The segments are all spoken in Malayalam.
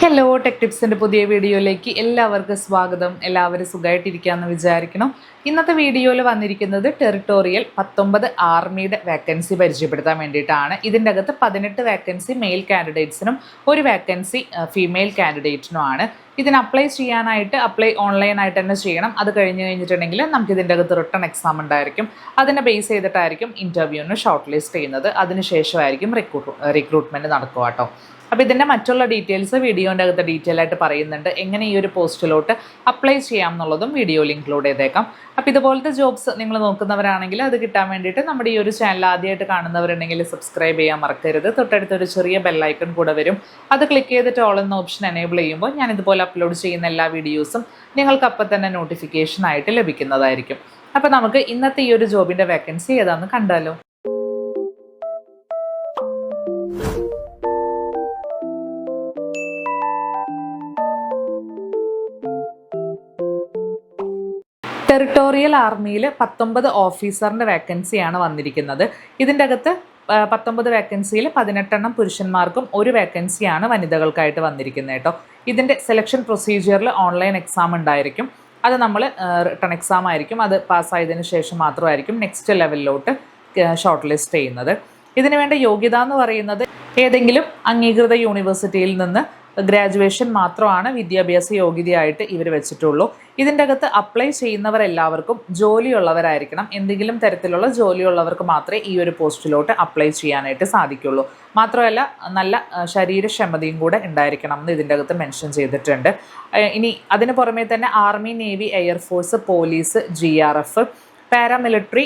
ഹലോ ടെക് ടിപ്സിൻ്റെ പുതിയ വീഡിയോയിലേക്ക് എല്ലാവർക്കും സ്വാഗതം. എല്ലാവരും സുഖമായിട്ടിരിക്കുകയെന്ന് വിചാരിക്കണം. ഇന്നത്തെ വീഡിയോയിൽ വന്നിരിക്കുന്നത് ടെറിട്ടോറിയൽ 19 ആർമിയുടെ വേക്കൻസി പരിചയപ്പെടുത്താൻ വേണ്ടിയിട്ടാണ്. ഇതിൻ്റെ അകത്ത് 18 വേക്കൻസി മെയിൽ കാൻഡിഡേറ്റ്സിനും ഒരു വേക്കൻസി ഫീമെയിൽ കാൻഡിഡേറ്റിനുമാണ്. ഇതിന് അപ്ലൈ ചെയ്യാനായിട്ട് ഓൺലൈനായിട്ട് തന്നെ ചെയ്യണം. അത് കഴിഞ്ഞിട്ടുണ്ടെങ്കിൽ നമുക്ക് ഇതിൻ്റെ അകത്ത് റിട്ടൺ എക്സാം ഉണ്ടായിരിക്കും. അതിനെ ബേസ് ചെയ്തിട്ടായിരിക്കും ഇൻ്റർവ്യൂവിന് ഷോർട്ട് ലിസ്റ്റ് ചെയ്യുന്നത്. അതിനുശേഷമായിരിക്കും റിക്രൂട്ട്മെൻറ്റ് നടക്കുക കേട്ടോ. അപ്പോൾ ഇതിൻ്റെ മറ്റുള്ള ഡീറ്റെയിൽസ് വീഡിയോൻ്റെ അകത്ത് ഡീറ്റെയിൽ ആയിട്ട് പറയുന്നുണ്ട്. എങ്ങനെ ഈ ഒരു പോസ്റ്റിലോട്ട് അപ്ലൈ ചെയ്യാം എന്നുള്ളതും വീഡിയോയിൽ ഇൻക്ലൂഡ് ചെയ്തേക്കാം. അപ്പോൾ ഇതുപോലത്തെ ജോബ്സ് നിങ്ങൾ നോക്കുന്നവരാണെങ്കിൽ അത് കിട്ടാൻ വേണ്ടിയിട്ട് നമ്മുടെ ഈ ഒരു ചാനൽ ആദ്യമായിട്ട് കാണുന്നവരുണ്ടെങ്കിൽ സബ്സ്ക്രൈബ് ചെയ്യാൻ മറക്കരുത്. തൊട്ടടുത്തൊരു ചെറിയ ബെല്ലൈക്കൺ കൂടെ വരും. അത് ക്ലിക്ക് ചെയ്തിട്ട് ഓൾ എന്ന ഓപ്ഷൻ എനേബിൾ ചെയ്യുമ്പോൾ ഞാൻ ഇതുപോലെ അപ്ലോഡ് ചെയ്യുന്ന എല്ലാ വീഡിയോസും നിങ്ങൾക്ക് അപ്പം തന്നെ നോട്ടിഫിക്കേഷൻ ആയിട്ട് ലഭിക്കുന്നതായിരിക്കും. അപ്പോൾ നമുക്ക് ഇന്നത്തെ ഈ ഒരു ജോബിൻ്റെ വേക്കൻസി ഏതാണെന്ന് കണ്ടാലോ. ടെറിട്ടോറിയൽ ആർമിയിൽ 19 ഓഫീസറിൻ്റെ വേക്കൻസിയാണ് വന്നിരിക്കുന്നത്. ഇതിൻ്റെ അകത്ത് 19 വേക്കൻസിയിൽ 18 പുരുഷന്മാർക്കും ഒരു വേക്കൻസിയാണ് വനിതകൾക്കായിട്ട് വന്നിരിക്കുന്നത് കേട്ടോ. ഇതിൻ്റെ സെലക്ഷൻ പ്രൊസീജിയറിൽ ഓൺലൈൻ എക്സാം ഉണ്ടായിരിക്കും. അത് നമ്മൾ റിട്ടൺ എക്സാം ആയിരിക്കും. അത് പാസ്സായതിനു ശേഷം മാത്രമായിരിക്കും നെക്സ്റ്റ് ലെവലിലോട്ട് ഷോർട്ട് ലിസ്റ്റ് ചെയ്യുന്നത്. ഇതിന് വേണ്ട യോഗ്യത എന്ന് പറയുന്നത് ഏതെങ്കിലും അംഗീകൃത യൂണിവേഴ്സിറ്റിയിൽ നിന്ന് ഗ്രാജുവേഷൻ മാത്രമാണ് വിദ്യാഭ്യാസ യോഗ്യതയായിട്ട് ഇവർ വെച്ചിട്ടുള്ളൂ. ഇതിൻ്റെ അകത്ത് അപ്ലൈ ചെയ്യുന്നവരെല്ലാവർക്കും ജോലിയുള്ളവരായിരിക്കണം. എന്തെങ്കിലും തരത്തിലുള്ള ജോലിയുള്ളവർക്ക് മാത്രമേ ഈ ഒരു പോസ്റ്റിലോട്ട് അപ്ലൈ ചെയ്യാനായിട്ട് സാധിക്കുള്ളൂ. മാത്രമല്ല നല്ല ശരീരക്ഷമതയും കൂടെ ഉണ്ടായിരിക്കണം എന്ന് ഇതിൻ്റെ അകത്ത് മെൻഷൻ ചെയ്തിട്ടുണ്ട്. ഇനി അതിന് പുറമേ തന്നെ army, navy, air force, police, GRF, paramilitary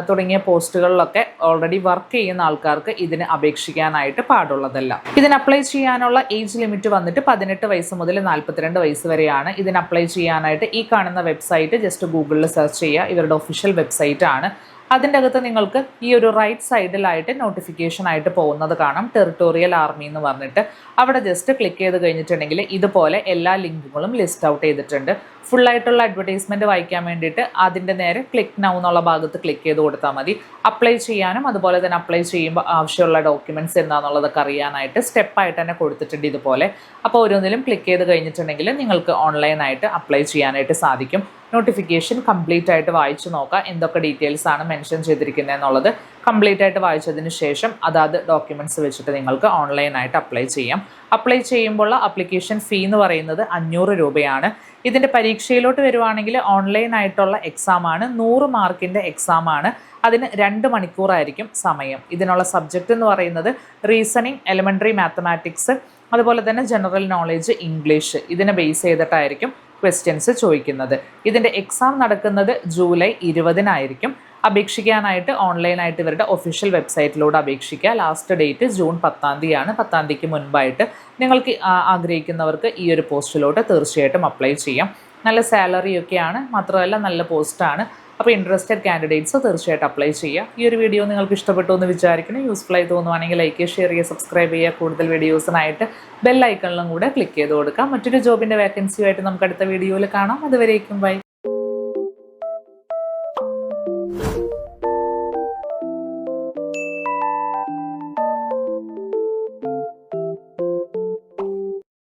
തുടങ്ങിയ പോസ്റ്റുകളിലൊക്കെ ഓൾറെഡി വർക്ക് ചെയ്യുന്ന ആൾക്കാർക്ക് ഇതിന് അപേക്ഷിക്കാനായിട്ട് പാടുള്ളതല്ല. ഇതിന് അപ്ലൈ ചെയ്യാനുള്ള ഏജ് ലിമിറ്റ് വന്നിട്ട് 18 വയസ്സ് മുതൽ 42 വയസ്സ് വരെയാണ്. ഇതിന് അപ്ലൈ ചെയ്യാനായിട്ട് ഈ കാണുന്ന വെബ്സൈറ്റ് ജസ്റ്റ് ഗൂഗിളിൽ സെർച്ച് ചെയ്യുക. ഇവരുടെ ഒഫീഷ്യൽ വെബ്സൈറ്റ് ആണ്. അതിൻ്റെ അകത്ത് നിങ്ങൾക്ക് ഈ ഒരു റൈറ്റ് സൈഡിലായിട്ട് നോട്ടിഫിക്കേഷൻ ആയിട്ട് പോകുന്നത് കാണാം, ടെറിട്ടോറിയൽ ആർമി എന്ന് പറഞ്ഞിട്ട്. അവിടെ ജസ്റ്റ് ക്ലിക്ക് ചെയ്ത് കഴിഞ്ഞിട്ടുണ്ടെങ്കിൽ ഇതുപോലെ എല്ലാ ലിങ്കുകളും ലിസ്റ്റ് ഔട്ട് ചെയ്തിട്ടുണ്ട്. ഫുള്ളായിട്ടുള്ള അഡ്വർടൈസ്മെൻറ്റ് വായിക്കാൻ വേണ്ടിയിട്ട് അതിൻ്റെ നേരെ ക്ലിക്ക് നൗ എന്നുള്ള ഭാഗത്ത് ക്ലിക്ക് ചെയ്ത് കൊടുത്താൽ മതി. അപ്ലൈ ചെയ്യാനും അതുപോലെ തന്നെ അപ്ലൈ ചെയ്യുമ്പോൾ ആവശ്യമുള്ള ഡോക്യുമെൻറ്റ്സ് എന്താണെന്നുള്ളതൊക്കെ അറിയാനായിട്ട് സ്റ്റെപ്പായിട്ട് തന്നെ കൊടുത്തിട്ടുണ്ട് ഇതുപോലെ. അപ്പോൾ ഓരോന്നിലും ക്ലിക്ക് ചെയ്ത് കഴിഞ്ഞിട്ടുണ്ടെങ്കിൽ നിങ്ങൾക്ക് ഓൺലൈനായിട്ട് അപ്ലൈ ചെയ്യാനായിട്ട് സാധിക്കും. നോട്ടിഫിക്കേഷൻ കംപ്ലീറ്റ് ആയിട്ട് വായിച്ചു നോക്കുക. എന്തൊക്കെ ഡീറ്റെയിൽസ് ആണ് മെൻഷൻ ചെയ്തിരിക്കുന്നത് എന്നുള്ളത് കംപ്ലീറ്റ് ആയിട്ട് വായിച്ചതിന് ശേഷം അതാത് ഡോക്യുമെൻറ്റ്സ് വെച്ചിട്ട് നിങ്ങൾക്ക് ഓൺലൈനായിട്ട് അപ്ലൈ ചെയ്യാം. അപ്ലൈ ചെയ്യുമ്പോൾ അപ്ലിക്കേഷൻ ഫീ എന്ന് പറയുന്നത് 500 രൂപയാണ്. ഇതിൻ്റെ പരീക്ഷയിലോട്ട് വരുവാണെങ്കിൽ ഓൺലൈനായിട്ടുള്ള എക്സാമാണ്. 100 മാർക്കിൻ്റെ എക്സാമാണ്. അതിന് 2 മണിക്കൂറായിരിക്കും സമയം. ഇതിനുള്ള സബ്ജക്റ്റ് എന്ന് പറയുന്നത് റീസണിങ്, എലിമെൻ്ററി മാത്തമാറ്റിക്സ്, അതുപോലെ തന്നെ ജനറൽ നോളേജ്, ഇംഗ്ലീഷ്. ഇതിനെ ബേസ് ചെയ്തിട്ടായിരിക്കും ക്വസ്റ്റ്യൻസ് ചോദിക്കുന്നത്. ഇതിൻ്റെ എക്സാം നടക്കുന്നത് ജൂലൈ 20-നായിരിക്കും. അപേക്ഷിക്കാനായിട്ട് ഓൺലൈനായിട്ട് ഇവരുടെ ഒഫീഷ്യൽ വെബ്സൈറ്റിലൂടെ അപേക്ഷിക്കുക. ലാസ്റ്റ് ഡേറ്റ് ജൂൺ 10-ആണ്. 10-ക്ക് മുൻപായിട്ട് നിങ്ങൾക്ക് ആഗ്രഹിക്കുന്നവർക്ക് ഈ ഒരു പോസ്റ്റിലോട്ട് തീർച്ചയായിട്ടും അപ്ലൈ ചെയ്യാം. നല്ല സാലറിയൊക്കെയാണ്, മാത്രമല്ല നല്ല പോസ്റ്റാണ്. അപ്പോൾ ഇൻട്രസ്റ്റഡ് കാൻഡിഡേറ്റ്സ് തീർച്ചയായിട്ടും അപ്ലൈ ചെയ്യുക. ഈ ഒരു വീഡിയോ നിങ്ങൾക്ക് ഇഷ്ടപ്പെട്ടു എന്ന് വിചാരിക്കണം. യൂസ്ഫുള്ളായി തോന്നുവാണെങ്കിൽ ലൈക്ക്, ഷെയർ ചെയ്യുക, സബ്സ്ക്രൈബ് ചെയ്യുക. കൂടുതൽ വീഡിയോസിനായിട്ട് ബെൽ ഐക്കണിലും കൂടെ ക്ലിക്ക് ചെയ്ത് കൊടുക്കാം. മറ്റൊരു ജോബിൻ്റെ വേക്കൻസിയുമായിട്ട് നമുക്ക് അടുത്ത വീഡിയോയിൽ കാണാം. അതുവരേക്കും ബൈ.